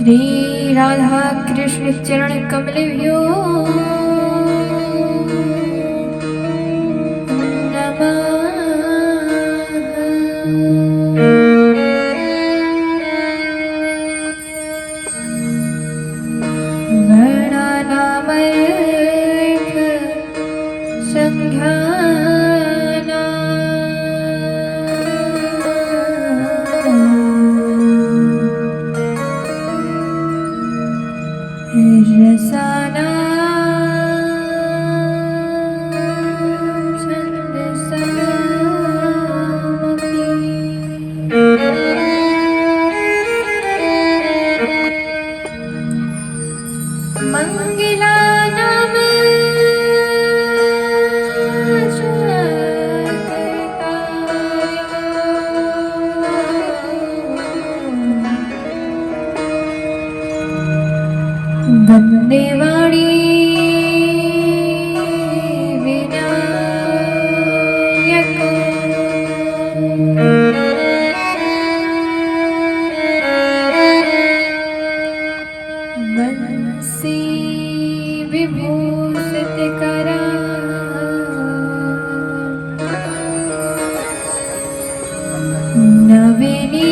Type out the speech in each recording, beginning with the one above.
श्री राधा कृष्ण चरण कमलेभ्यो नमः। वर्णानामर्थ संज्ञाना रसाना मंगलानाम वंदे वाणी विनायक वंशी विभूषित करा नवीनी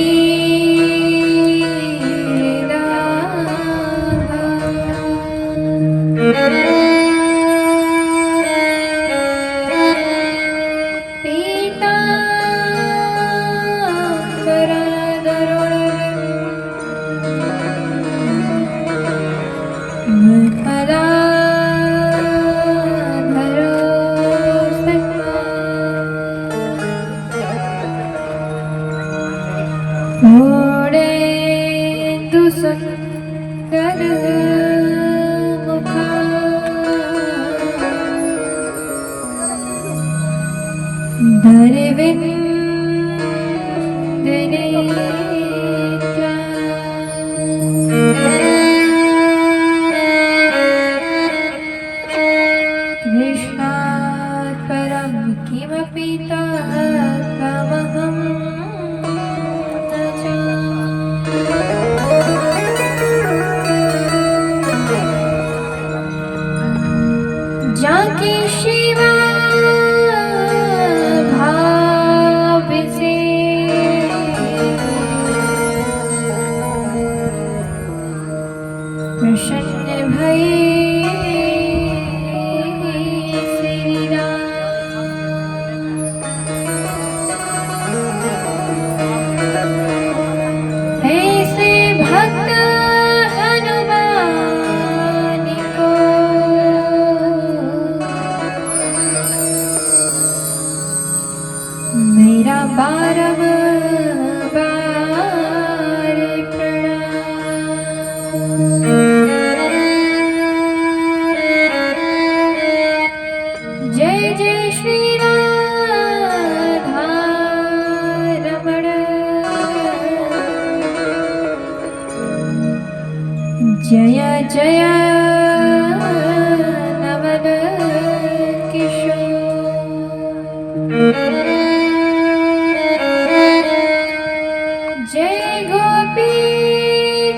कृष्णात् परं किमपि तमहं न जाने। जाके शिवा भाव से प्रसन्न भये मेरा बारंबार प्रणाम। जय जय श्री राधा रमण जय जय नवल किशोर। जय गोपी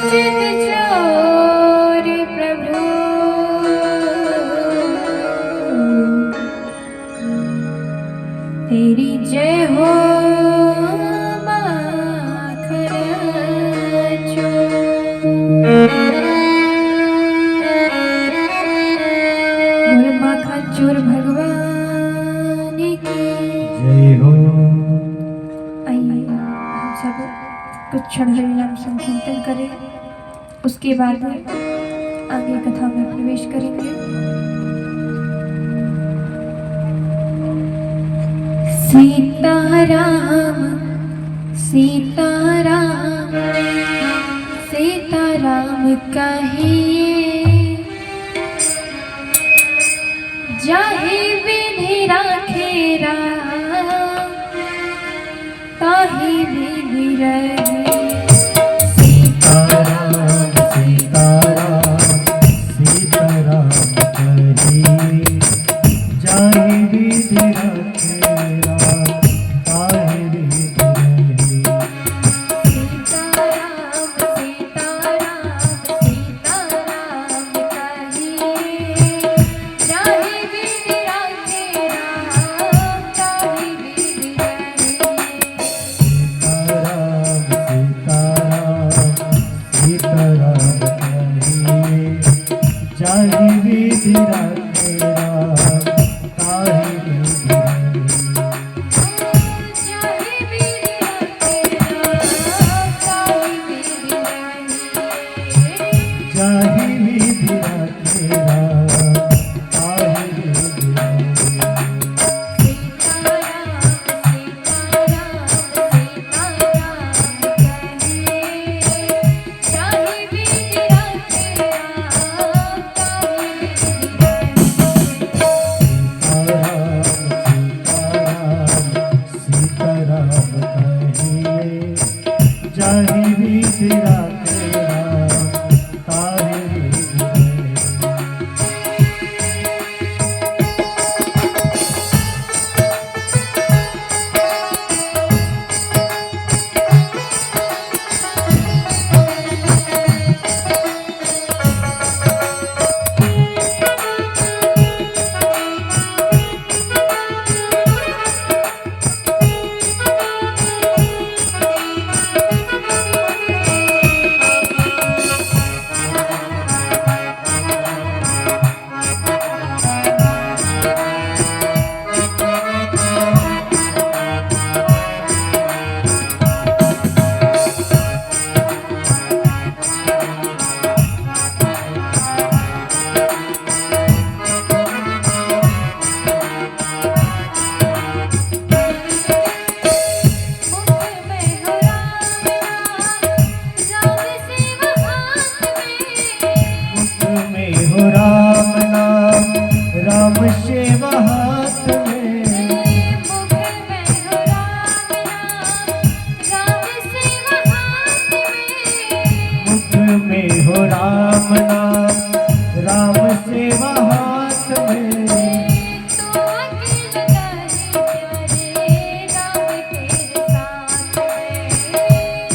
चित चोर प्रभु तेरी जय हो माखन चोर। बोल माखन चोर भगवान की जय हो। आइए हम सब कुछ क्षण हरिनाम संकीर्तन करें, उसके बाद आगे कथा में प्रवेश करेंगे। सीताराम सीताराम सीताराम कहिए जाहि विधि राखे राम ताहि विधि रहे। सीताराम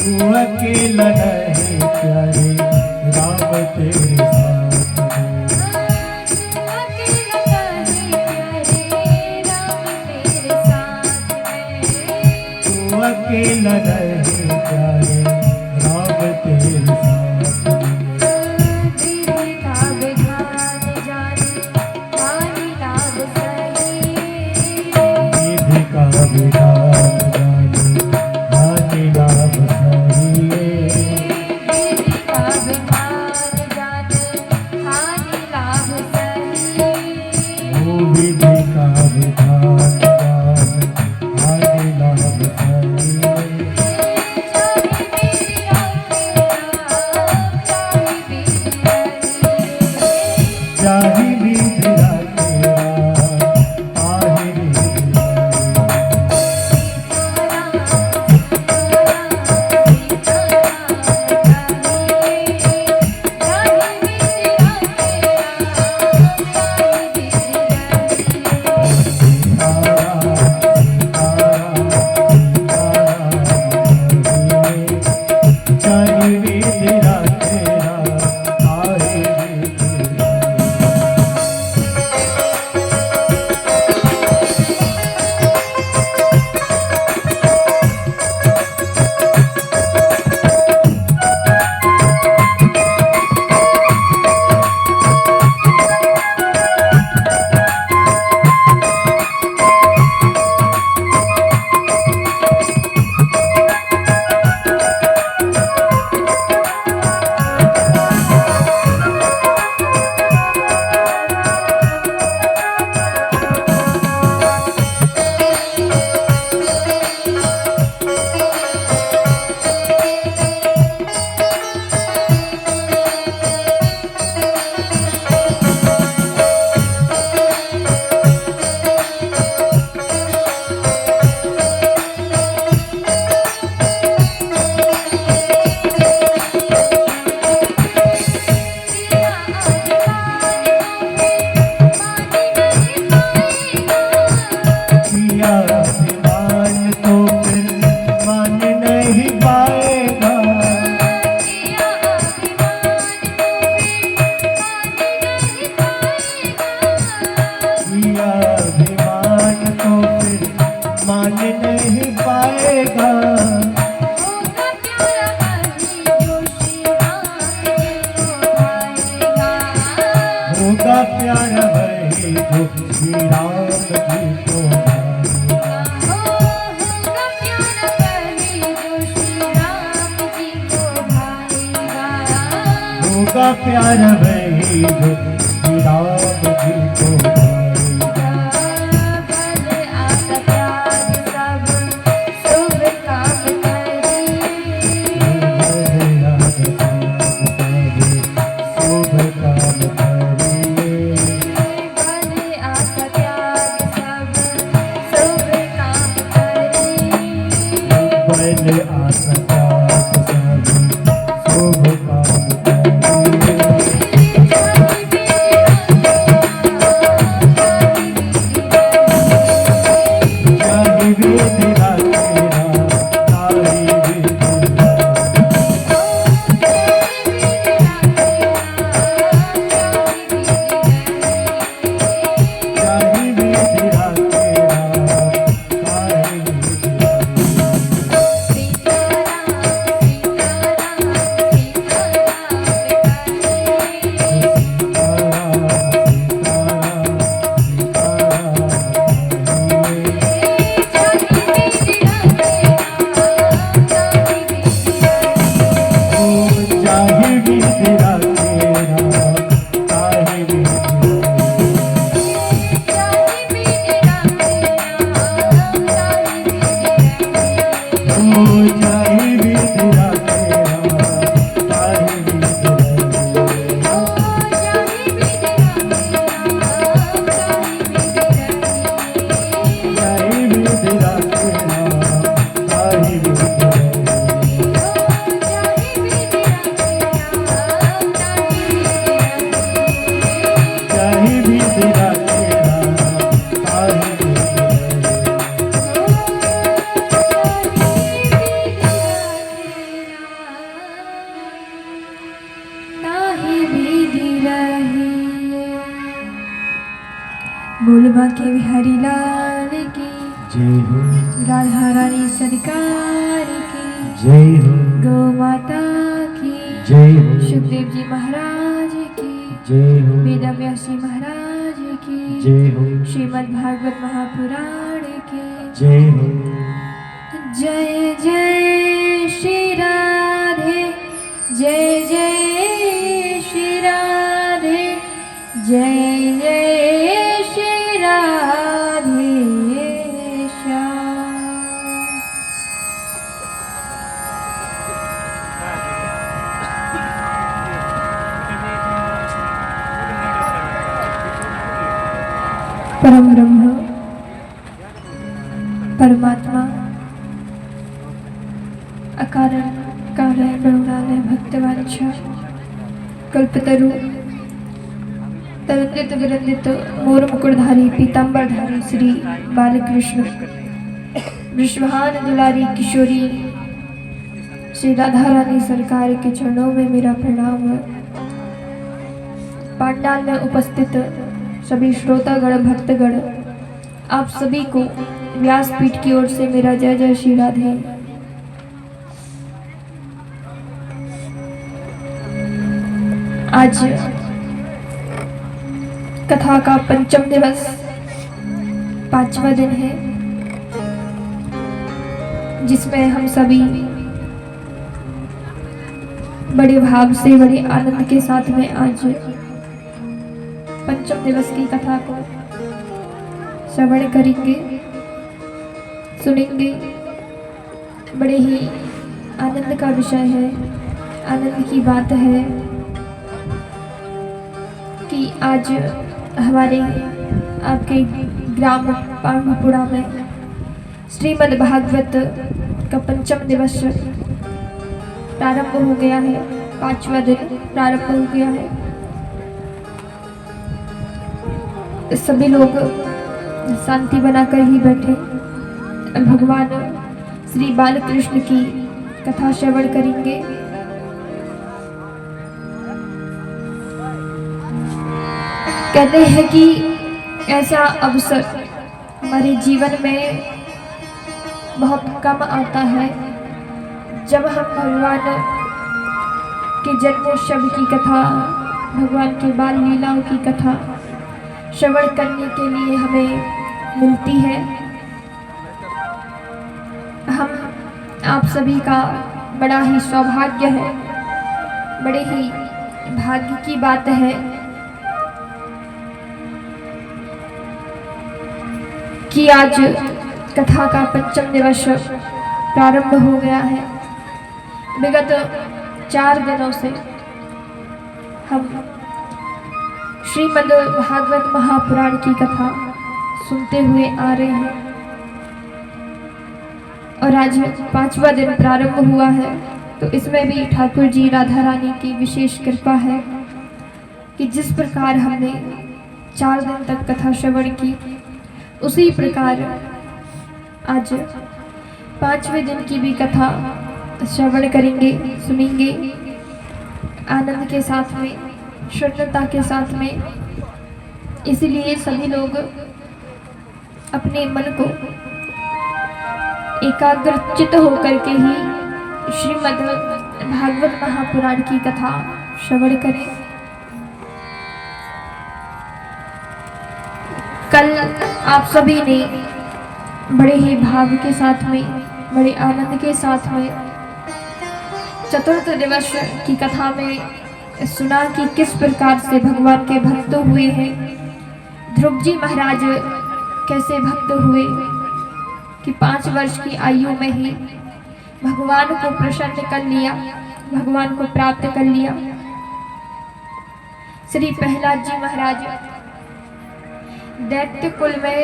तू अकेला नहीं प्यारे राम तेरे साथ में। तू अकेला नहीं प्यारे राम तेरे साथ में। विधि का विधान जाने हानि लाभ सही। वो विधि का विधान जाने हानि लाभ सही। चाहे विधि तेरा आहे विधि। होगा प्यारा वही जो श्री राम जी को होगा प्यारा वही जो श्री राम जी को बांके बिहारी लाल की जय हो, राधा रानी सरकार की जय हो, गौ माता की जय हो, सुखदेव जी महाराज की जय हो, वेद व्यासी महाराज की जय हो, श्रीमद् भागवत महापुराण की जय हो। जय जय श्री राधे, जय जय श्री राधे, जय जय श्री राधे श्याम। परम ब्रह्म परमात्मा अकारण कारण करुणालय भक्तवांछा कल्पतरु तरंगित विरंदित मोर मुकुटधारी पीतांबरधारी श्री बालकृष्ण विश्वहान दुलारी किशोरी श्री राधा रानी सरकार के चरणों में मेरा प्रणाम। पांडाल में उपस्थित सभी श्रोतागण भक्तगण आप सभी को व्यासपीठ की ओर से मेरा जय जय श्री राधे। आज कथा का पंचम दिवस 5वां दिन है, जिसमें हम सभी बड़े भाव से बड़े आनंद के साथ में आज पंचम दिवस की कथा को श्रवण करेंगे, सुनेंगे। बड़े ही आनंद का विषय है, आनंद की बात है कि आज हमारे आपके ग्राम पांडुपुरा में श्रीमद् भागवत का पंचम दिवस प्रारंभ हो गया है, 5वां दिन प्रारंभ हो गया है। सभी लोग शांति बनाकर ही बैठे भगवान श्री बालकृष्ण की कथा श्रवण करेंगे। कहते हैं कि ऐसा अवसर हमारे जीवन में बहुत कम आता है जब हम भगवान के जन्मोत्सव की कथा, भगवान के बाल लीलाओं की कथा श्रवण करने के लिए हमें मिलती है। हम आप सभी का बड़ा ही सौभाग्य है, बड़े ही भाग्य की बात है कि आज कथा का पंचम दिवस प्रारंभ हो गया है। विगत 4 दिनों से हम श्रीमद् भागवत महापुराण की कथा सुनते हुए आ रहे हैं और आज 5वां दिन प्रारंभ हुआ है। तो इसमें भी ठाकुर जी राधा रानी की विशेष कृपा है कि जिस प्रकार हमने 4 दिन तक कथा श्रवण की, उसी प्रकार आज 5वें दिन की भी कथा श्रवण करेंगे, सुनेंगे आनंद के साथ में, श्रद्धता के साथ में। इसलिए सभी लोग अपने मन को एकाग्रचित होकर के ही श्रीमद् भागवत महापुराण की कथा श्रवण करें। कल आप सभी ने बड़े ही भाव के साथ में, बड़े आनंद के साथ में चतुर्थ दिवस की कथा में सुना कि किस प्रकार से भगवान के भक्त हुए हैं। ध्रुव जी महाराज कैसे भक्त हुए कि 5 वर्ष की आयु में ही भगवान को प्रसन्न कर लिया, भगवान को प्राप्त कर लिया। श्री प्रहलाद जी महाराज दैत्य कुल में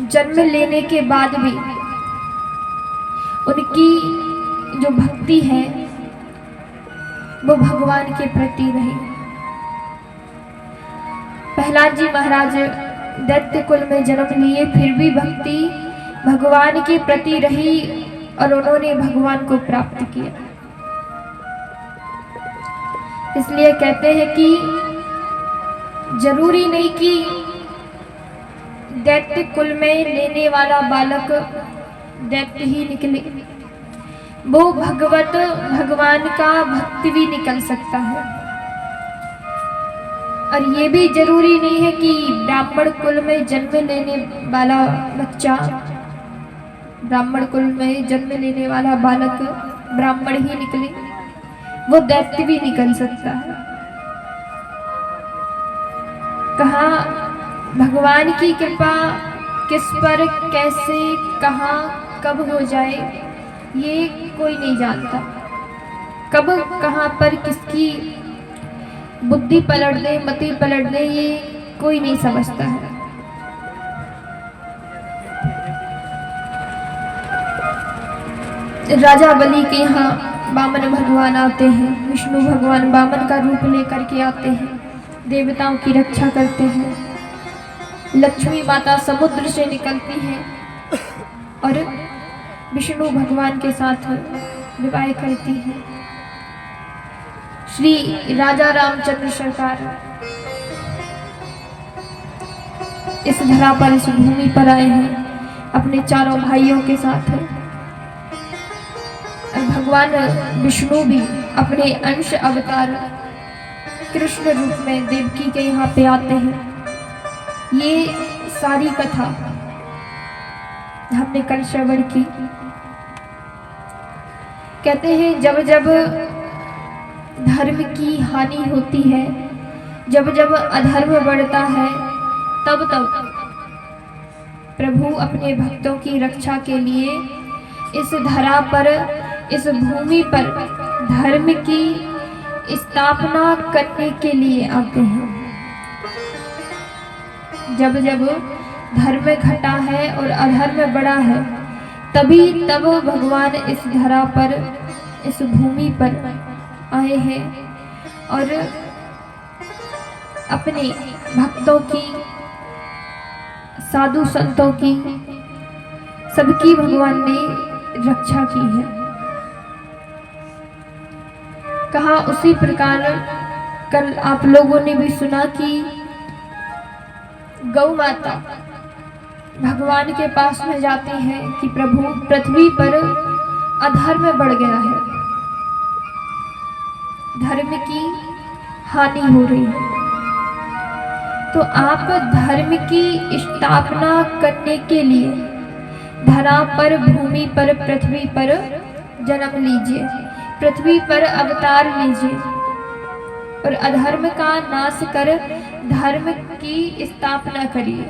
जन्म लेने के बाद भी उनकी जो भक्ति है वो भगवान के प्रति रही। प्रहलाद जी महाराज दैत्य कुल में जन्म लिए, फिर भी भक्ति भगवान के प्रति रही और उन्होंने भगवान को प्राप्त किया। इसलिए कहते हैं कि जरूरी नहीं कि दैत्य कुल में लेने वाला बालक दैत्य ही निकले, वो भगवान का भक्त भी निकल सकता है। और ये भी जरूरी नहीं है कि ब्राह्मण कुल में जन्म लेने वाला बच्चा, ब्राह्मण कुल में जन्म लेने वाला बालक ब्राह्मण ही निकले, वो दैत्य भी निकल सकता है। कहा भगवान की कृपा किस पर कैसे कहाँ कब हो जाए ये कोई नहीं जानता। कब कहाँ पर किसकी बुद्धि पलट दे, मति पलट दे, ये कोई नहीं समझता है। राजा बलि के यहाँ वामन भगवान आते हैं, विष्णु भगवान वामन का रूप लेकर के आते हैं, देवताओं की रक्षा करते हैं। लक्ष्मी माता समुद्र से निकलती है और विष्णु भगवान के साथ विवाह करती है। श्री राजा रामचंद्र सरकार इस धरा पर, इस भूमि पर आए हैं अपने चारों भाइयों के साथ। भगवान विष्णु भी अपने अंश अवतार कृष्ण रूप में देवकी के यहाँ पे आते हैं। ये सारी कथा हमने कल श्रवण की। कहते हैं जब जब धर्म की हानि होती है, जब जब अधर्म बढ़ता है, तब तब प्रभु अपने भक्तों की रक्षा के लिए इस धरा पर, इस भूमि पर धर्म की स्थापना करने के लिए आते हैं। जब जब धर्म घटा है और अधर्म बढ़ा है, तभी तब भगवान इस धरा पर, इस भूमि पर आए हैं और अपने भक्तों की, साधु संतों की, सबकी भगवान ने रक्षा की है। कहा उसी प्रकार कल आप लोगों ने भी सुना कि गौ माता भगवान के पास में जाती है कि प्रभु पृथ्वी पर अधर्म बढ़ गया है, धर्म की हानि हो रही है, तो आप धर्म की स्थापना करने के लिए धरा पर, भूमि पर, पृथ्वी पर जन्म लीजिए, पृथ्वी पर अवतार लीजिए और अधर्म का नाश कर धर्म की स्थापना करिए।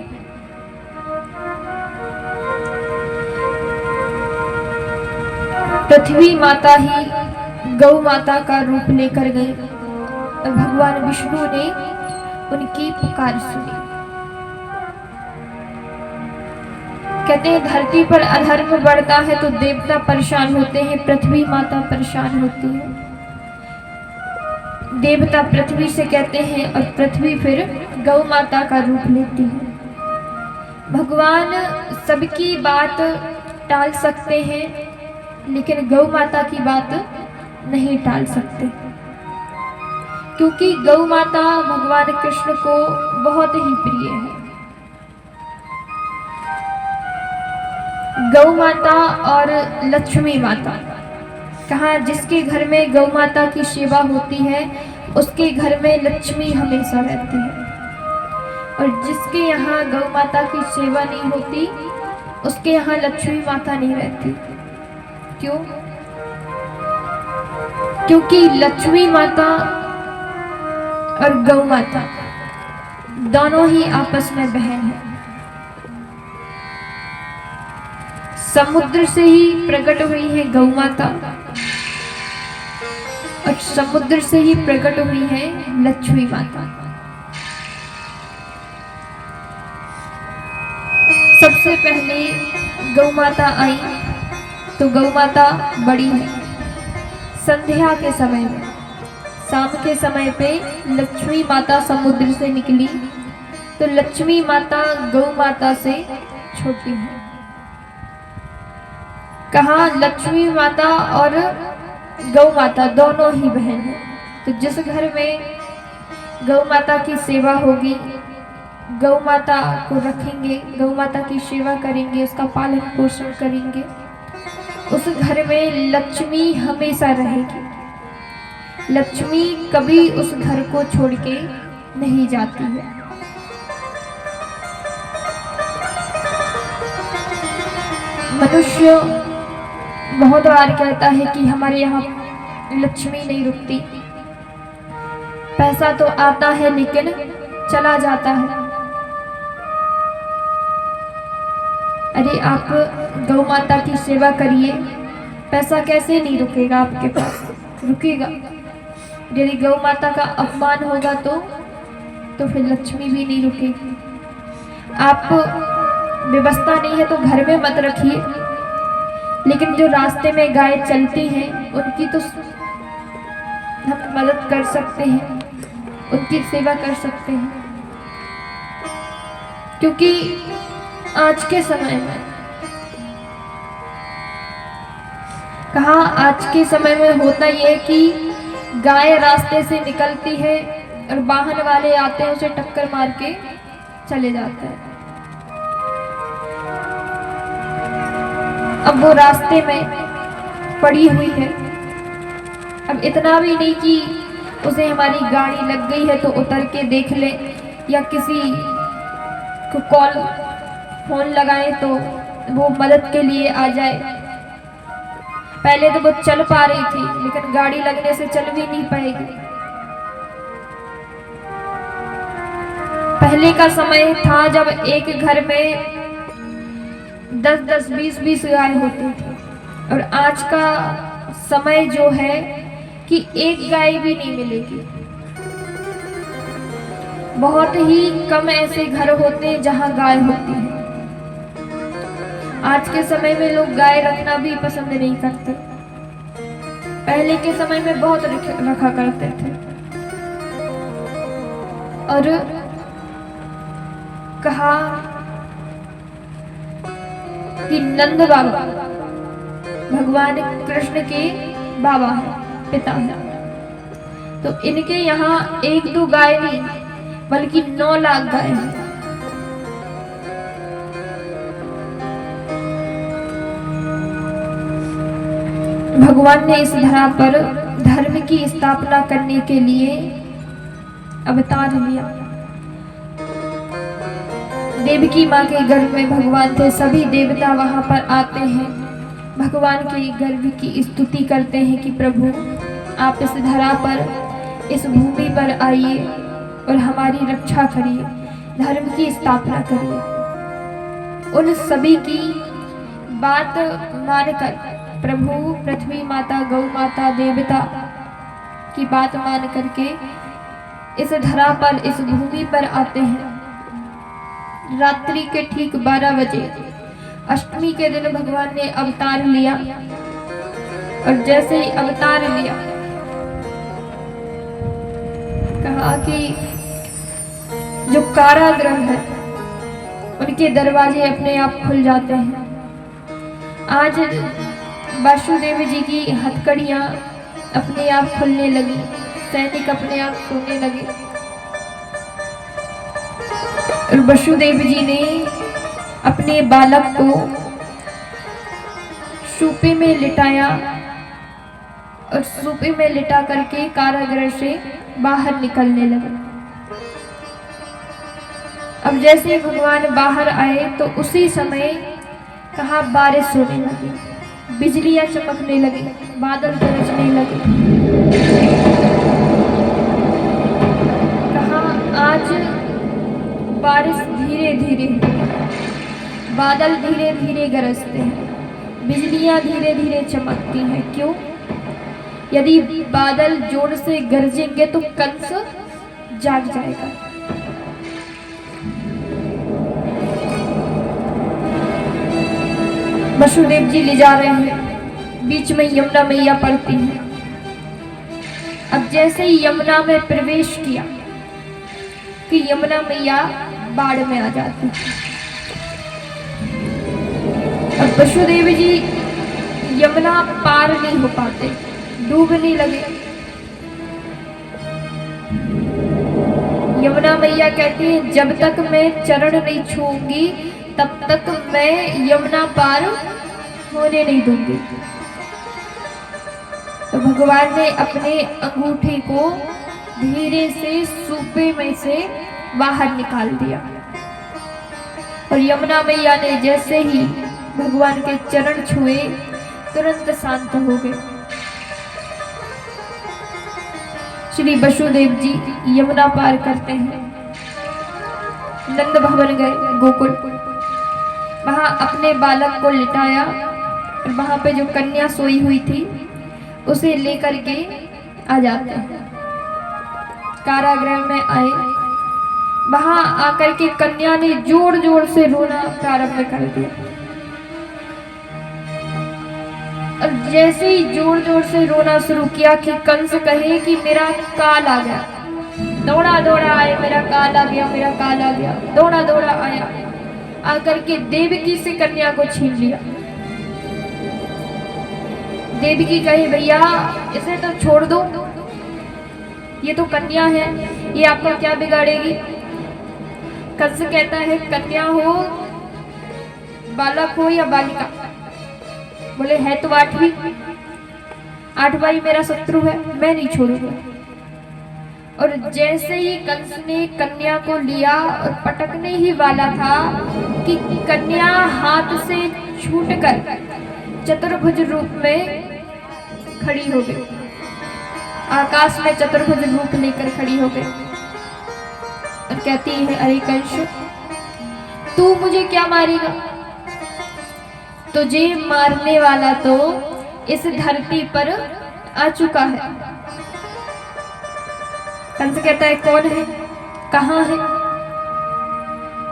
पृथ्वी माता ही गौ माता का रूप लेकर गई और भगवान विष्णु ने उनकी पुकार सुनी। कहते हैं धरती पर अधर्म बढ़ता है तो देवता परेशान होते हैं, पृथ्वी माता परेशान होती है। देवता पृथ्वी से कहते हैं और पृथ्वी फिर गौ माता का रूप लेती है। भगवान सबकी बात टाल सकते हैं, लेकिन गौ माता की बात नहीं टाल सकते, क्योंकि गौ माता भगवान कृष्ण को बहुत ही प्रिय है। गौ माता और लक्ष्मी माता, कहा जिसके घर में गौ माता की सेवा होती है उसके घर में लक्ष्मी हमेशा रहती है, और जिसके यहाँ गौ माता की सेवा नहीं होती उसके यहाँ लक्ष्मी माता नहीं रहती। क्यों? क्योंकि लक्ष्मी माता और गौ माता दोनों ही आपस में बहन हैं। समुद्र से ही प्रकट हुई है गौ माता और समुद्र से ही प्रकट हुई है लक्ष्मी माता। सबसे पहले गौ माता आई तो गौ माता बड़ी है। संध्या के समय में, शाम के समय पे लक्ष्मी माता समुद्र से निकली तो लक्ष्मी माता गौ माता से छोटी है। कहा लक्ष्मी माता और गौ माता दोनों ही बहन हैं। तो जिस घर में गौ माता की सेवा होगी, गौ माता को रखेंगे, गौ माता की सेवा करेंगे, उसका पालन पोषण करेंगे, उस घर में लक्ष्मी हमेशा रहेगी। लक्ष्मी कभी उस घर को छोड़ के नहीं जाती है। मनुष्य बहुत बार कहता है कि हमारे यहाँ लक्ष्मी नहीं रुकती, पैसा तो आता है लेकिन चला जाता है। अरे आप गौ माता की सेवा करिए, पैसा कैसे नहीं रुकेगा आपके पास, रुकेगा। यदि गौ माता का अपमान होगा तो फिर लक्ष्मी भी नहीं रुकेगी। आप व्यवस्था नहीं है तो घर में मत रखिए, लेकिन जो रास्ते में गाय चलती हैं उनकी तो हम मदद कर सकते हैं, उनकी सेवा कर सकते हैं। क्योंकि आज के समय में आज के समय में होता यह है कि गाय रास्ते से निकलती है और वाहन वाले आते हैं उसे टक्कर मार के चले जाते हैं। अब वो रास्ते में पड़ी हुई है, अब इतना भी नहीं कि उसे हमारी गाड़ी लग गई है तो उतर के देख ले, या किसी को फोन लगाए तो वो मदद के लिए आ जाए। पहले तो वो चल पा रही थी, लेकिन गाड़ी लगने से चल भी नहीं पाएगी। पहले का समय था जब एक घर में 10-10, 20-20 गाय होती थी, और आज का समय जो है कि एक गाय भी नहीं मिलेगी। बहुत ही कम ऐसे घर होते हैं जहां गाय होती है। आज के समय में लोग गाय रखना भी पसंद नहीं करते, पहले के समय में बहुत रखा करते थे। और कहा कि नंद बाबा भगवान कृष्ण के बाबा हैं, पिता हैं, तो इनके यहाँ 1-2 गाय नहीं बल्कि 9 लाख गाय हैं। भगवान ने इस धरा पर धर्म की स्थापना करने के लिए अवतार लिया। देवकी माँ के गर्भ में भगवान थे, सभी देवता वहां पर आते हैं, भगवान के गर्भ की स्तुति करते हैं कि प्रभु आप इस धरा पर, इस भूमि पर आइए और हमारी रक्षा करिए, धर्म की स्थापना करिए। उन सभी की बात मानकर प्रभु पृथ्वी माता, गौ माता, देवता की बात मान करके इस धरा पर, इस भूमि पर आते हैं। रात्रि के ठीक 12 बजे अष्टमी के दिन भगवान ने अवतार लिया, और जैसे ही अवतार लिया कहा कि जो कारागृह है उनके दरवाजे अपने आप खुल जाते हैं। आज वासुदेव जी की हथकड़ियां अपने आप खुलने लगी, सैनिक अपने आप सोने लगे, और वसुदेव जी ने अपने बालक को सूपे में लिटाया, और सूपे में लिटा करके कारागृह से बाहर निकलने लगे। अब जैसे भगवान बाहर आए तो उसी समय कहा बारिश होने लगी, बिजलियां चमकने लगी, बादल गरजने लगे। कहा आज बारिश धीरे धीरे, बादल धीरे धीरे गरजते हैं, बिजलियां धीरे धीरे चमकती हैं। क्यों? यदि बादल जोर से गरजेंगे तो कंस जाग जाएगा। वसुदेव जी ले जा रहे हैं, बीच में यमुना मैया पड़ती हैं। अब जैसे ही यमुना में प्रवेश किया कि यमुना मैया बाढ़ में आ जाती। अब वसुदेव जी यमुना पार नहीं हो पाते, डूबने लगे। यमुना मैया कहती है जब तक मैं चरण नहीं छूऊंगी तब तक मैं यमुना पार होने नहीं दूंगी। तो भगवान ने अपने अंगूठे को धीरे से सूपे में से बाहर निकाल दिया और यमुना मैया ने जैसे ही भगवान के चरण छुए तुरंत शांत हो गए। श्री वसुदेव जी यमुना पार करते हैं, नंद भवन गए गोकुल, वहां अपने बालक को लिटाया और वहां पे जो कन्या सोई हुई थी उसे लेकर के आ जाते हैं। कारागृह में आए, वहां आकर के कन्या ने जोर जोर से रोना प्रारंभ कर दिया और जैसे ही जोर जोर से रोना शुरू किया कि कंस कहे कि मेरा काल आ गया, दौड़ा दौड़ा आए, मेरा काल आ गया, मेरा काल आ गया, दौड़ा दौड़ा आया, आकर के देवकी से कन्या को छीन लिया। देवकी कहे भैया इसे तो छोड़ दो, ये तो कन्या है, ये आपको क्या बिगाड़ेगी। कंस कहता है कन्या हो, बालक हो या बालिका, बोले है तो आठवीं, आठवां ही मेरा शत्रु है, मैं नहीं छोड़ूंगा। और जैसे ही कंस ने कन्या को लिया और पटकने ही वाला था कि कन्या हाथ से छूटकर चतुर्भुज रूप में खड़ी हो गई, आकाश में चतुर्भुज रूप लेकर खड़ी हो गई और कहती है अरे कंस तू मुझे क्या मारेगा, तुझे मारने वाला तो इस धरती पर आ चुका है। कंस कहता है कौन है, कहाँ है।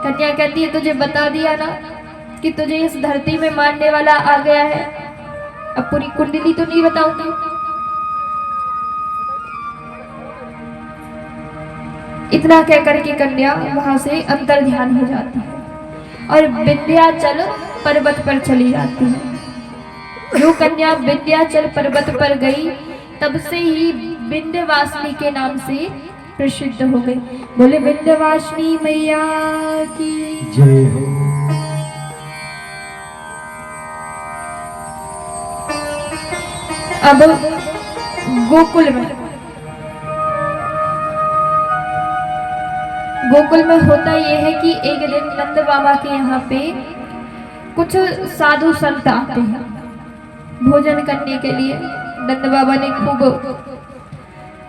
कन्या कहती है तुझे बता दिया ना कि तुझे इस धरती में मारने वाला आ गया है, अब पूरी कुंडली तो नहीं बताऊंगी। इतना कहकर के कन्या वहां से अंतर ध्यान हो जाती है और विंध्याचल पर्वत पर चली जाती है। जो कन्या विंध्याचल पर्वत पर गई तब से ही विंध्यवासिनी के नाम से प्रसिद्ध हो गई। बोले विंध्यवासिनी मैया की जय हो। अब गोकुल में होता यह है कि एक दिन नंद बाबा के यहाँ पे कुछ साधु संत आते हैं भोजन करने के लिए। नंद बाबा ने खूब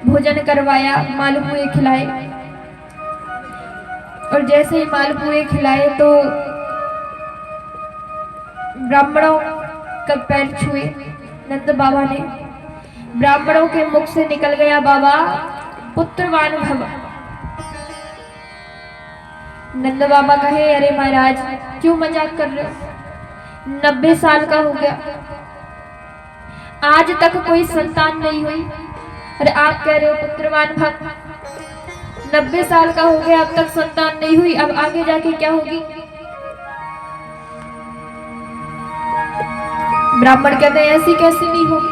भोजन करवाया, मालपुए खिलाए और जैसे ही मालपुए खिलाए तो ब्राह्मणों का पैर छुए नंद बाबा ने। ब्राह्मणों के मुख से निकल गया बाबा पुत्रवान भव। नंद बाबा कहे अरे महाराज क्यों मजाक कर रहे हो, 90 साल का हो गया, आज तक कोई संतान नहीं हुई और आप कह रहे हो पुत्रवान भव। 90 साल का हो गया, अब तक संतान नहीं हुई, अब आगे जाके क्या होगी। ब्राह्मण कहते हैं ऐसी कैसी नहीं होगी।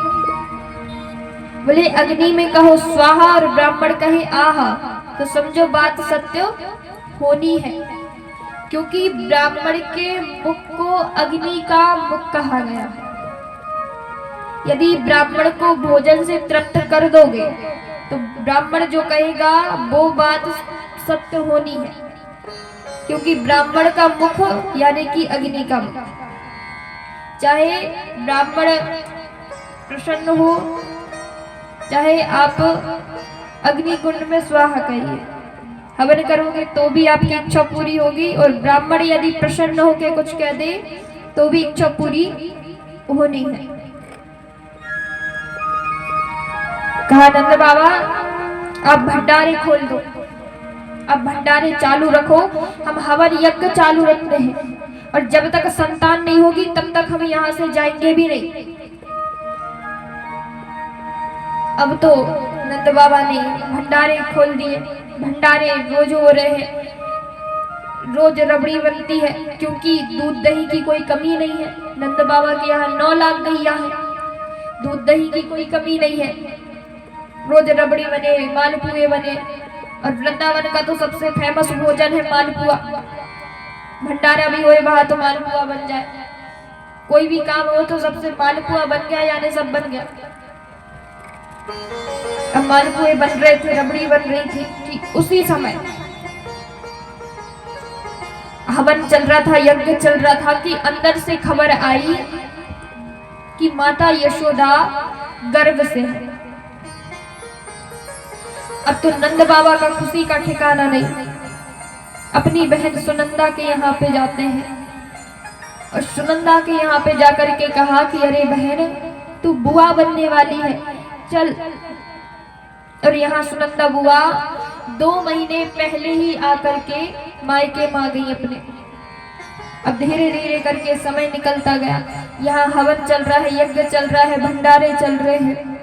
बोले अग्नि में कहो स्वाहा और ब्राह्मण कहे आहा तो समझो बात सत्य होनी है, क्योंकि ब्राह्मण के मुख को अग्नि का मुख कहा गया है। यदि ब्राह्मण को भोजन से तृप्त कर दोगे तो ब्राह्मण जो कहेगा वो बात सत्य होनी है, क्योंकि ब्राह्मण का मुख यानी कि अग्नि का मुख। चाहे ब्राह्मण प्रसन्न हो, चाहे आप अग्नि कुंड में स्वाहा कहिए, हवन करोगे तो भी आपकी इच्छा पूरी होगी, और ब्राह्मण यदि प्रसन्न होकर कुछ कह दे तो भी इच्छा पूरी होनी है। कहा नंद बाबा आप भंडारे खोल दो, अब भंडारे चालू रखो, हम हवन यज्ञ चालू रखते हैं और जब तक संतान नहीं होगी तब तक हम यहाँ से जाएंगे भी नहीं। अब तो नंद बाबा ने भंडारे खोल दिए, भंडारे रोज हो रहे हैं, रोज रबड़ी बनती है क्योंकि दूध दही की कोई कमी नहीं है। नंद बाबा के यहाँ 9 लाख गैया है, दूध दही की कोई कमी नहीं है। रोज रबड़ी बने, मालपुए बने, और वृंदावन का तो सबसे फेमस भोजन है मालपुआ। भंडारा भी होए वहां तो मालपुआ बन जाए, कोई भी काम हो तो सबसे मालपुआ बन गया, यानी सब बन गया। अब मालपुए बन रहे थे, रबड़ी बन रही थी कि उसी समय हवन चल रहा था, यज्ञ चल रहा था कि अंदर से खबर आई कि माता यशोदा गर्भ से है। अब तो नंद बाबा का खुशी का ठिकाना नहीं। अपनी बहन सुनंदा के यहाँ पे जाते हैं और सुनंदा के यहाँ पे जाकर के कहा कि अरे बहन, तू बुआ बनने वाली है, चल। और यहाँ सुनंदा बुआ 2 महीने पहले ही आकर के मायके मां गई अपने। अब धीरे धीरे करके समय निकलता गया, यहाँ हवन चल रहा है, यज्ञ चल रहा है, भंडारे चल रहे हैं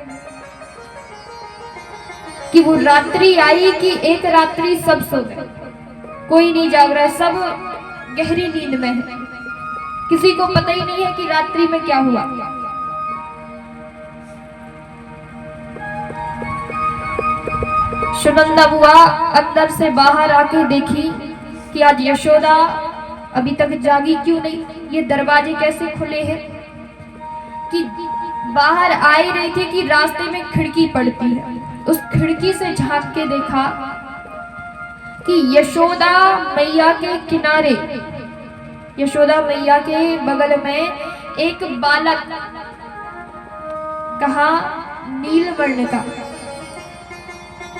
कि वो रात्रि आई कि एक रात्रि सब सो गए, कोई नहीं जाग रहा है, सब गहरी नींद में है, किसी को पता ही नहीं है कि रात्रि में क्या हुआ। सुनंदा बुआ अंदर से बाहर आके देखी कि आज यशोदा अभी तक जागी क्यों नहीं, ये दरवाजे कैसे खुले हैं। कि बाहर आ ही रही थी कि रास्ते में खिड़की पड़ती है, उस खिड़की से झांक के देखा कि यशोदा मैया के किनारे, यशोदा मैया के बगल में एक बालक, कहा नील वर्ण का,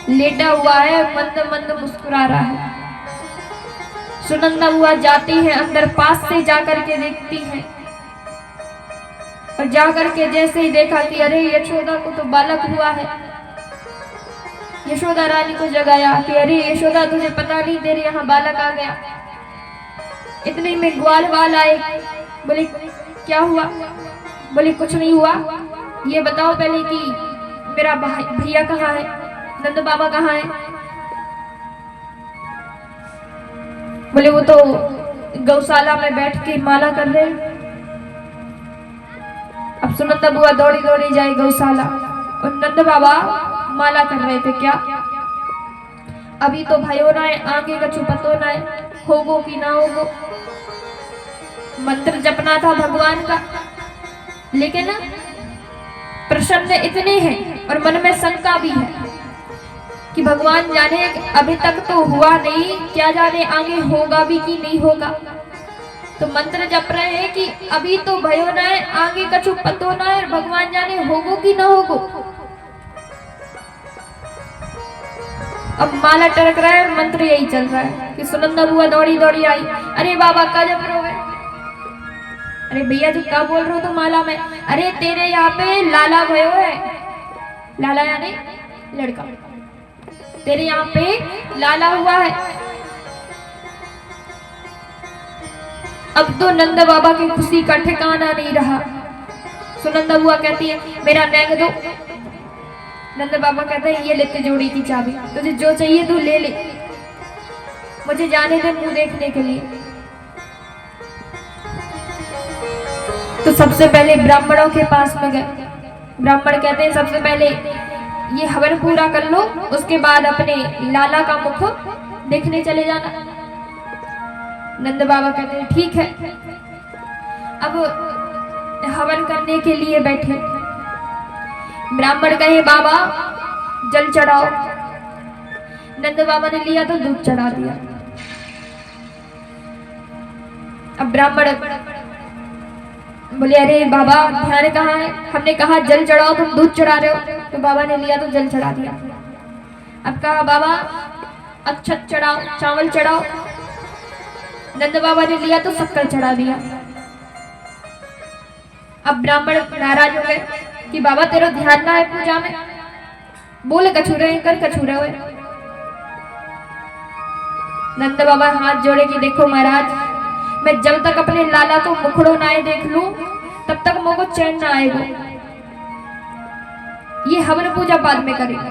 लेटा हुआ है, मंद मंद मुस्कुरा रहा है। सुनंदा बुआ जाती है अंदर, पास से जाकर के देखती है और जाकर के जैसे ही देखा कि अरे यशोदा को तो बालक हुआ है, यशोदा रानी को जगाया कि अरे यशोदा, तुझे पता नहीं तेरे यहाँ बालक आ गया। इतने में ग्वाल वाल आए, बोले क्या हुआ? बोले कुछ नहीं हुआ, ये बताओ पहले कि मेरा भैया कहाँ है, नंद बाबा कहाँ है? बोले वो तो गौशाला में बैठ के माला कर रहे। अब सुनंदा बुआ दौड़ी दौड़ी जाए गौशाला और नंद बाबा माला कर रहे थे। क्या अभी तो भयो ना है, आगे का छुपतो ना है, होगो कि ना होगो। मंत्र जपना था भगवान का, लेकिन प्रसन्न इतने हैं और मन में शंका भी है कि भगवान जाने अभी तक तो हुआ नहीं, क्या जाने आगे होगा भी कि नहीं होगा। तो मंत्र जप रहे हैं कि अभी तो भयो ना है, आगे कछु पतो ना है, भगवान जाने होगो कि ना होगो। अब माला टरक रहा है, मंत्र यही चल रहा है कि सुनंदा बुआ दौड़ी दौड़ी आई, अरे बाबा का जप रहे हो? अरे भैया जी क्या बोल रहे हो तुम माला में? अरे तेरे यहाँ पे लाला भयो है, लाला यानी लड़का, तेरे यहाँ पे लाला हुआ है। अब तो नंद बाबा की खुशी का ठिकाना नहीं रहा। सुनंदा बुआ कहती है मेरा नेग दो। नंद बाबा कहते हैं ये लेते जोड़ी की चाबी, तुझे जो चाहिए तू ले ले, मुझे जाने दे मुंह देखने के लिए। तो सबसे पहले ब्राह्मणों के पास में गए। ब्राह्मण कहते हैं सबसे पहले ये हवन पूरा कर लो, उसके बाद अपने लाला का मुख देखने चले जाना। नंद बाबा कहते हैं ठीक है। अब हवन करने के लिए बैठे। ब्राह्मण कहे बाबा जल चढ़ाओ। नंद बाबा ने लिया तो दूध चढ़ा दिया। अब ब्राह्मण बोले अरे बाबा ध्यान कहाँ है? हमने कहा जल चढ़ाओ, तुम दूध चढ़ा रहे हो। तो बाबा ने लिया तो जल चढ़ा दिया। अब कहा बाबा अक्षत चढ़ाओ, चावल चढ़ाओ। नंद बाबा ने लिया तो शक्कर चढ़ा दिया। अब ब्राह्मण नाराज हो गए कि बाबा तेरा ध्यान ना है पूजा में, बोले कछुरे कर कछुरे हुए। नंद बाबा हाथ जोड़े कि देखो महाराज, मैं जब तक अपने लाला को मुखड़ो ना देख लूं तब तक मुझको चैन ना आएगा। ये हवन पूजा बाद में करेंगे।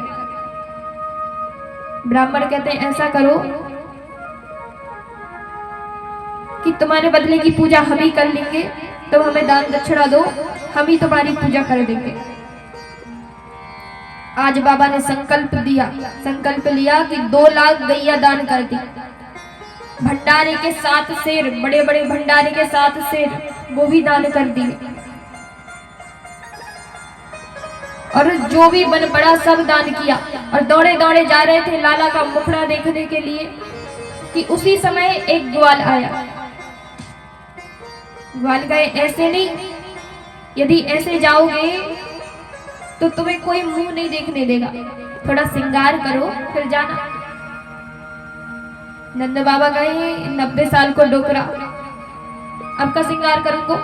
ब्राह्मण कहते हैं ऐसा करो कि तुम्हारे बदले की पूजा हम ही कर लेंगे, तो हमें दान दक्षिणा दो, हम ही तुम्हारी पूजा कर देंगे। आज बाबा ने संकल्प लिया कि 2 लाख गैया दान कर दी। भंडारे के 7 शेर, बड़े बड़े भंडारे के 7 शेर वो भी दान कर दिए, और जो भी बन पड़ा सब दान किया। और दौड़े दौड़े जा रहे थे लाला का मुखड़ा देखने के लिए कि उसी समय एक ग्वाल आया। ग्वाल गए, ऐसे नहीं, यदि ऐसे जाओगे तो तुम्हें कोई मुंह नहीं देखने देगा, थोड़ा श्रृंगार करो फिर जाना। नंद बाबा गए, 90 साल को डोकरा, अब का श्रृंगार करूंगा?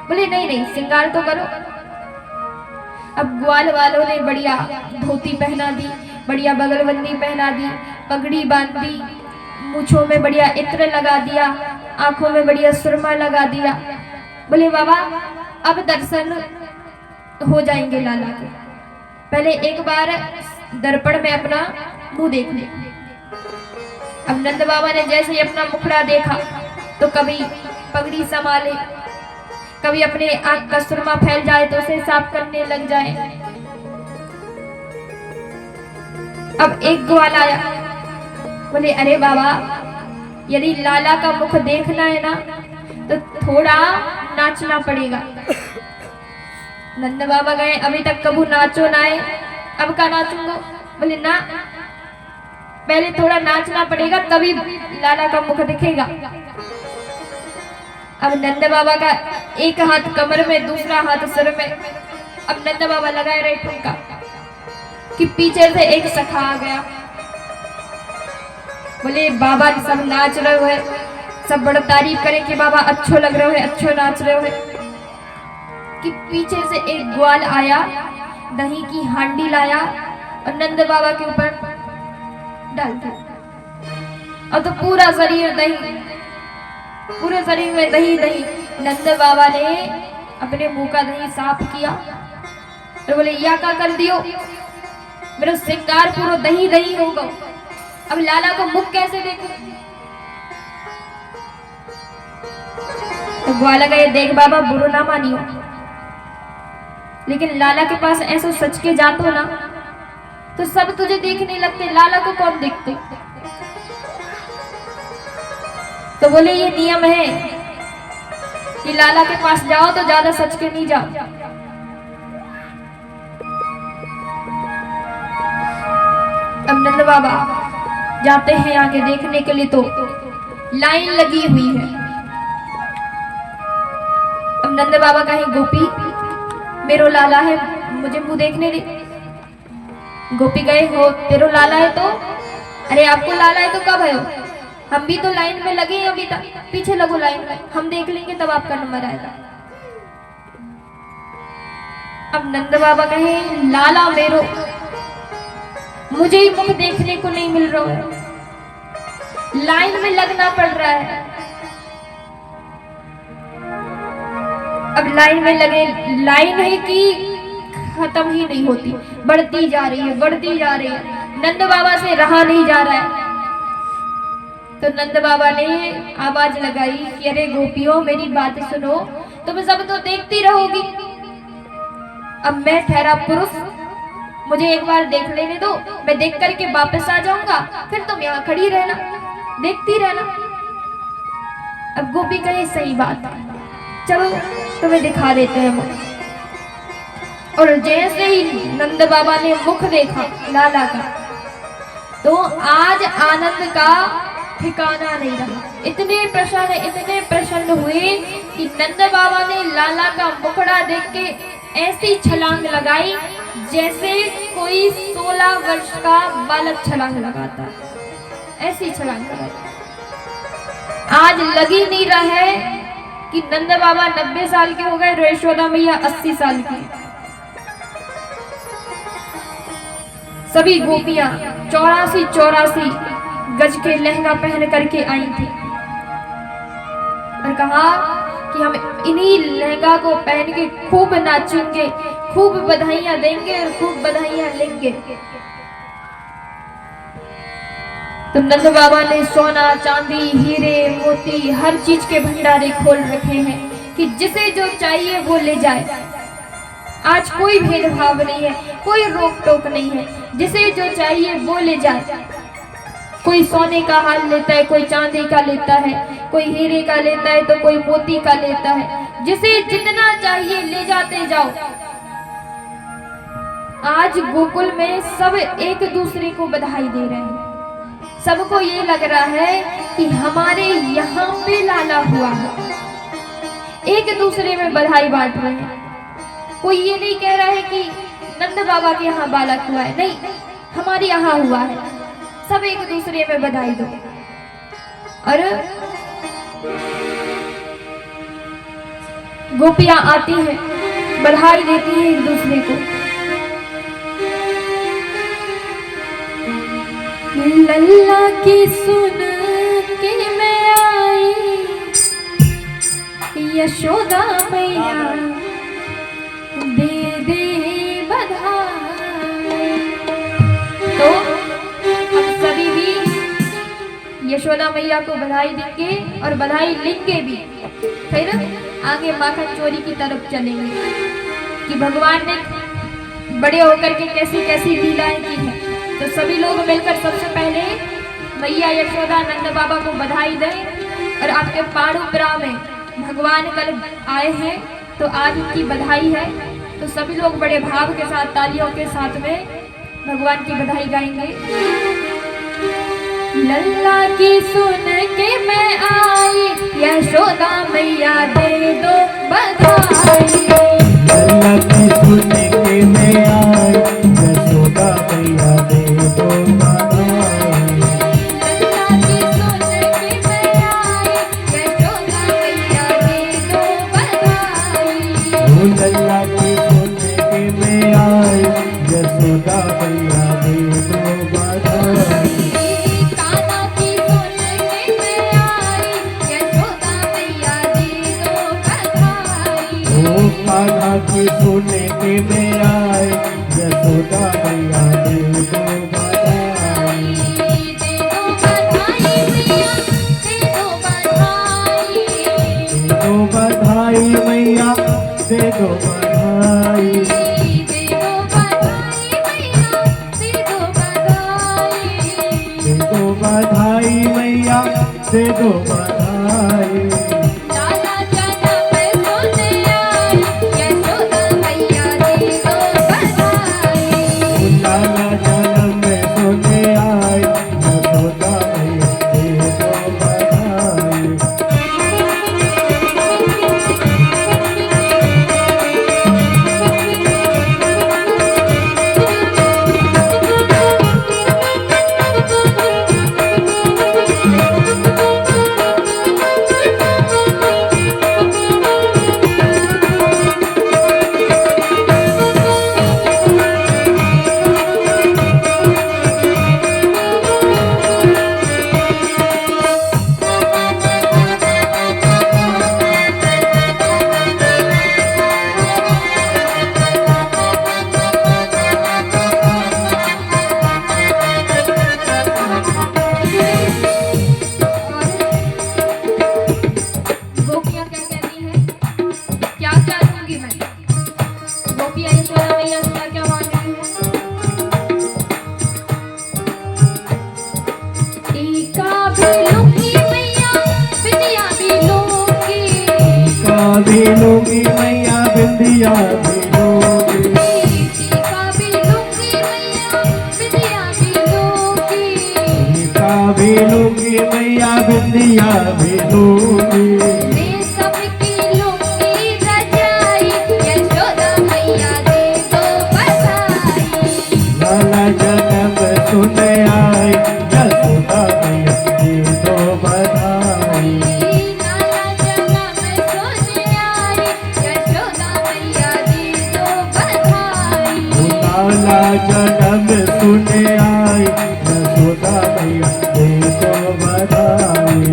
बोले नहीं नहीं, श्रृंगार तो करो। अब ग्वाल वालों ने बढ़िया धोती पहना दी, बढ़िया बगलबंदी पहना दी, पगड़ी बांध दी, मूछों में बढ़िया इत्र लगा दिया, आंखों में बढ़िया सुरमा लगा दिया। बोले बाबा अब दर्शन हो जाएंगे लाला के, पहले एक बार दर्पण में अपना मुंह देख ले। अब नंद बाबा ने जैसे ही अपना मुखड़ा देखा तो कभी पगड़ी संभाले, कभी अपने आंख का सुरमा फैल जाए तो उसे साफ करने लग जाए। अब एक ग्वाल आया, बोले अरे बाबा यदि लाला का मुख देखना है ना तो थोड़ा नाचना पड़ेगा। नंद बाबा गए, अभी तक कबू नाचो ना है, अब का नाचूंगा? बोले ना, पहले थोड़ा नाचना पड़ेगा तभी लाला का मुख दिखेगा। अब नंद बाबा का एक हाथ कमर में, दूसरा हाथ सिर में। अब नंद बाबा लगाए रहे ठुमका कि पीछे से एक सखा आ गया। बोले बाबा सब नाच रहे हो, सब बड़ा तारीफ करें कि बाबा अच्छो लग रहे हो, अच्छो नाच रहे हो। कि पीछे से एक ग्वाल आया, दही की हांडी लाया और नंद बाबा के ऊपर डाल दिया। और तो पूरा शरीर दही, पूरे शरीर में दही दही। नंद बाबा ने अपने मुंह का दही साफ किया तो बोले या का कर दियो, मेरा श्रृंगार पूरा दही दही होगा, अब लाला को मुख कैसे देखो? तो ग्वाला गए, देख बाबा बुरो ना मानियो, लेकिन लाला के पास ऐसा सच के जातो ना तो सब तुझे देखने लगते, लाला को कौन देखते? तो बोले ये नियम है कि लाला के पास जाओ तो ज्यादा सच के नहीं जाओ। अब नंद बाबा जाते हैं आगे देखने के लिए तो लाइन लगी हुई है। अब नंद बाबा कहे गोपी मेरो लाला है, मुझे मुंह देखने दे। गोपी गए, हो तेरो लाला है तो? अरे आपको लाला है तो कब है? हम भी तो लाइन में लगे हैं, अभी तक पीछे लगो लाइन में, हम देख लेंगे तब आपका नंबर आएगा। अब नंद बाबा कहे लाला मेरो, मुझे ही मुख देखने को नहीं मिल रहा है, लाइन में लगना पड़ रहा है। अब लाइन में लगे, लाइन है कि खत्म ही नहीं होती, बढ़ती जा रही है, बढ़ती जा रही है। नंद बाबा से रहा नहीं जा रहा है। तो नंद बाबा ने आवाज लगाई कि अरे गोपियों मेरी बात सुनो, तुम सब तो देखती रहोगी, अब मैं ठहरा पुरुष, मुझे एक बार देख लेने दो, मैं देख करके वापस आ जाऊंगा, फिर तुम यहाँ खड़ी रहना, देखती रहना। अब गोपी कहे सही बात है, चलो तुम्हें दिखा देते हैं मुख। और जैसे ही नंद बाबा ने मुख देखा लाला का तो आज आनंद का ठिकाना नहीं रहा। इतने प्रसन्न हुए कि नंद बाबा ने लाला का मुखड़ा देख के ऐसी छलांग लगाई जैसे कोई 16 वर्ष का बालक छलांग लगाता, ऐसी छलांग लगाई। आज लग ही नहीं रहा है कि नंद बाबा 90 साल के हो गए, यशोदा मैया 80 साल की। सभी गोपियां 84 गज के लहंगा पहन करके आई थी और कहा कि हम इन्हीं लहंगा को पहन के खूब नाचेंगे, खूब बधाइयां देंगे और खूब बधाइयां लेंगे। तो नंद बाबा ने सोना चांदी हीरे मोती हर चीज के भंडारे खोल रखे हैं कि जिसे जो चाहिए वो ले जाए। आज कोई भेदभाव नहीं है, कोई रोक टोक नहीं है, जिसे जो चाहिए वो ले जाए। कोई सोने का हार लेता है, कोई चांदी का लेता है, कोई हीरे का लेता है तो कोई मोती का लेता है। जिसे जितना चाहिए ले जाते जाओ। आज गोकुल में सब एक दूसरे को बधाई दे रहे हैं। सबको ये लग रहा है कि हमारे यहाँ पे लाला हुआ है। एक दूसरे में बधाई बांट रहे हैं। कोई ये नहीं कह रहा है कि नंद बाबा के यहाँ बालक हुआ है, नहीं, हमारे यहाँ हुआ है। सब एक दूसरे में बधाई दो। और गोपियां आती हैं, बधाई देती हैं एक दूसरे को। लल्ला की सुन के मैं आई, यशोदा मैया दे दे बधाई। तो हम सभी भी यशोदा मैया को बधाई देंगे और बधाई लेंगे भी। फिर आगे माखन चोरी की तरफ चलेंगे कि भगवान ने बड़े होकर के कैसी कैसी लीलाएं की हैं। तो सभी लोग मिलकर सबसे पहले मैया यशोदा नंद बाबा को बधाई दें। और आपके पाड़ुपुरा में भगवान कल आए हैं तो आज उनकी बधाई है। तो सभी लोग बड़े भाव के साथ तालियों के साथ में भगवान की बधाई गाएंगे। लल्ला की सुन के मैं आई, यशोदा मैया दे दो बधाई। लल्ला की सुन के मैं आई, यशोदा मैया दे दो बधाई। लल्ला की सुन के मैं आई, यशोदा मैया दे दो बधाई। लल्ला की सुन के मैं आई, यशोदा मैया दे दो बधाई। कान्हा की सुन के मैं आई, यशोदा मैया दे दो बधाई। कान्हा की सुन के मैं आई, यशोदा मैया दे दो बधाई। दे दो बधाई मैया, दे दो बधाई। दे दो बधाई मैया, दे दो बधाई। दे दो बधाई मैया, दे दो बधाई। दे दो बधाई मैया, दे दो बधाई। लाला जन्म सुने आई, यशोदा मैया दे दो बधाई। लाला जन्म में सोने आए, यशोदा मैया दे दो बधाई। गोपियां क्या कहती हैं? क्या क्या दूंगी मैं? गोपियां यशोदा मैया से क्या क्या मांग रही हैं? टीका भी लूंगी मैया, बिंदिया भी लूंगी। टीका भी लूंगी मैया, बिंदिया भी लूंगी। टीका भी लूंगी मैया, बिंदिया भी लूंगी। टीका भी लूंगी मैया, बिंदिया भी लूंगी। मैं सबकी लूंगी रजाई, यशोदा मैया दे दो बधाई। लाला जन्म सुने आई, यशोदा मैया दे दो बधाई। लाला जन्म सुने आई, यशोदा मैया दे दो बधाई। लाला जन्म सुने आई, यशोदा मैया दे दो बधाई।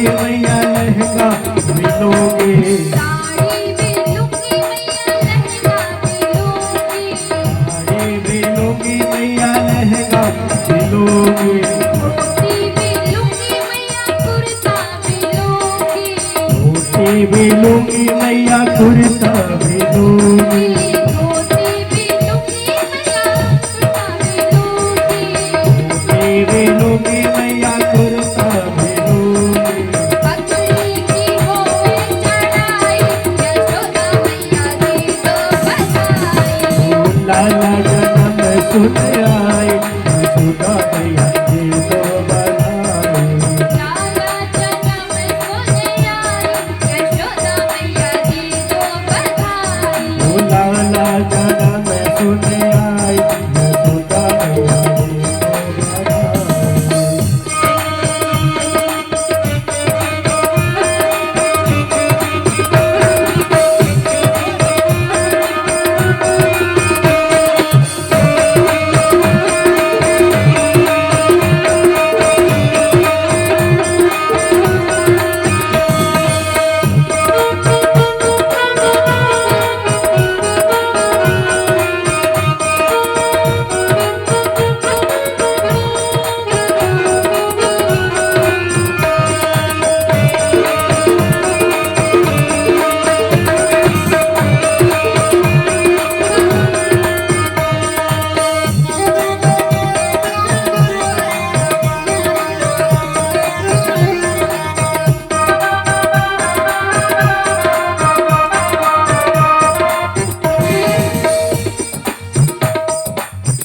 लूंगी मैया लहंगा भी लूंगी, साड़ी भी लूंगी मैया लहंगा भी लूंगी, साड़ी भी लूंगी मैया लहंगा भी लूंगी, धोती भी लूंगी मैया कुर्ता भी लूंगी, धोती भी लूंगी मैया कुर्ता भी लूंगी, धोती भी लूंगी मैया कुर्ता भी लूंगी, धोती भी लूंगी मैया कुर्ता भी लूंगी। बकरी की होए चढ़ाई यशोदा मैया दी तो बधाई, लाला जन्म सुन आई यशोदा मैया दी तो बधाई, लाला जन्म सुने आई यशोदा मैया दी तो बधाई, लाला जन्म सुन आई यशोदा मैया दी तो बधाई।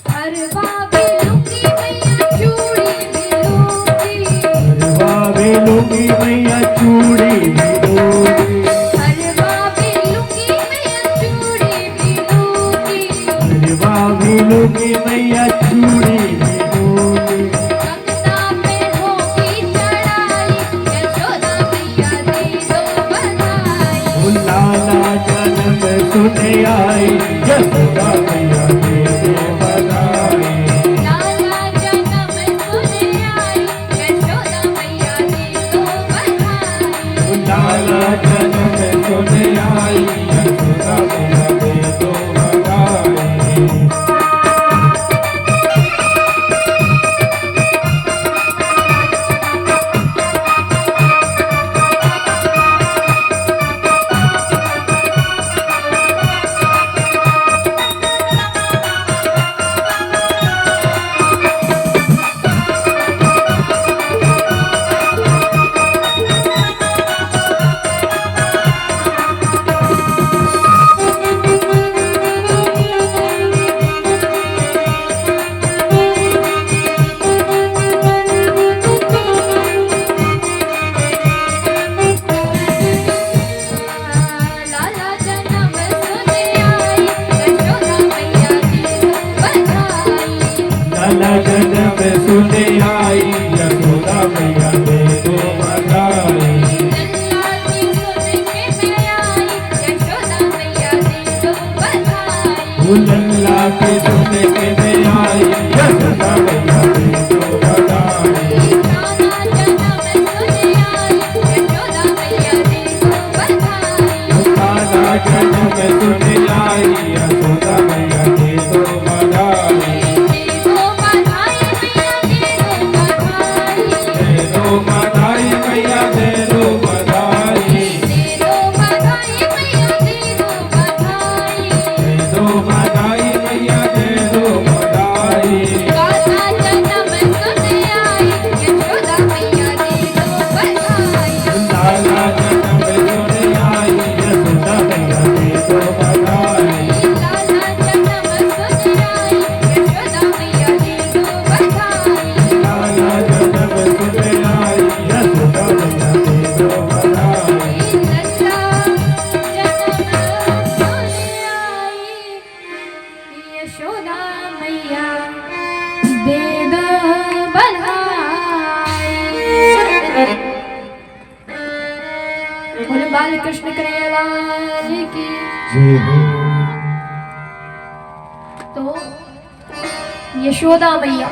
हरवा भी लूंगी मैया चूड़ी भी लूंगी, हरवा भी लूंगी मैया चूड़ी भी लूंगी, हरवा भी लूंगी मैया चूड़ी भी लूंगी, हरवा भी लूंगी मैया चूड़ी भी लूंगी, गंगा पे होगी चढ़ाई यशोदा मैया दी तो बधाई, लाला जन्म सुन आई यशोदा मैया दी तो बधाई, लाला जन्म सुने आई यशोदा मैया दी तो बधाई, लाला जन्म सुन आई यशोदा मैया दी तो बधाई। लाला जन्म सुने आई यशोदा मैया दी तो बधाई, लाला जन्म सुन आई यशोदा मैया दी तो बधाई, लल्ला की सुन के मैं आई यशोदा मैया दी तो बधाई, लल्ला के सुन के मैं आई यशोदा मैया दी तो बधाई, लाला जन्म सुने आई यशोदा मैया दी तो बधाई, लाला जन्म सुन आई यशोदा मैया दी तो बधाई। दे दो बधाई मैया दे दो बधाई, दे दो बधाई मैया दे दो बधाई, दे दो बधाई मैया दे दो बधाई, दे दो बधाई मैया दे दो बधाई, लाला जन्म सुने आई यशोदा मैया दी तो बधाई, लाला जन्म सुन आई यशोदा मैया दी तो बधाई, लाला जन्म सुने आई यशोदा मैया दी तो बधाई, लाला जन्म सुन आई यशोदा मैया दी तो बधाई, लल्ला जन्म सुने आई यशोदा मैया दे दो बधाई। बोले बाल कृष्ण कन्हैयालाल की। जय हो। तो यशोदा मैया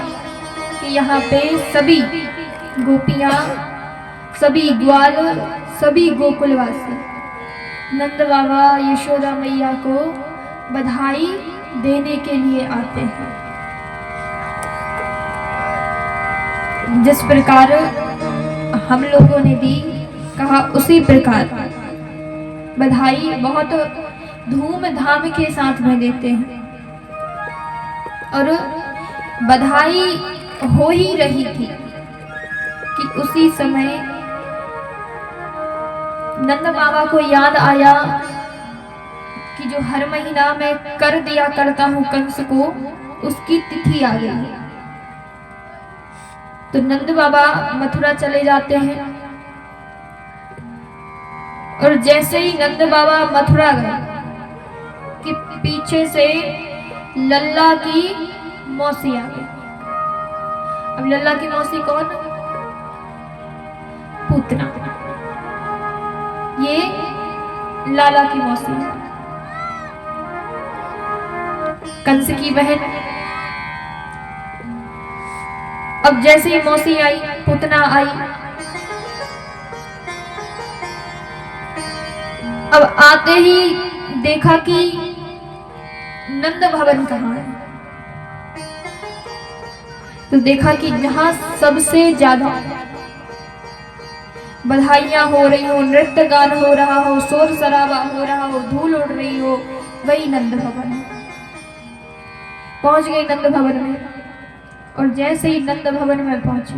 के यहाँ पे सभी गोपियाँ सभी ग्वाल, सभी गोकुलवासी नंद बाबा यशोदा मैया को बधाई देने के लिए आते हैं। जिस प्रकार हम लोगों ने दी कहा उसी प्रकार बधाई बहुत धूमधाम के साथ में देते हैं। और बधाई हो ही रही थी कि उसी समय नंद बाबा को याद आया कि जो हर महीना मैं कर दिया करता हूं कंस को, उसकी तिथि आ गई है। तो नंद बाबा मथुरा चले जाते हैं और जैसे ही नंद बाबा मथुरा गए कि पीछे से लल्ला की मौसी आ गई। अब लल्ला की मौसी कौन? पूतना। ये लाला की मौसी है, कंस की बहन। अब जैसे ही मौसी आई, पूतना आई, अब आते ही देखा कि नंद भवन कहाँ है। तो देखा कि जहां सबसे ज्यादा बधाइयां हो रही हो, नृत्य गान हो रहा हो, शोर शराबा हो रहा हो, धूल उड़ रही हो, वही नंद भवन है। पहुंच गई नंद भवन में और जैसे ही नंद भवन में पहुंची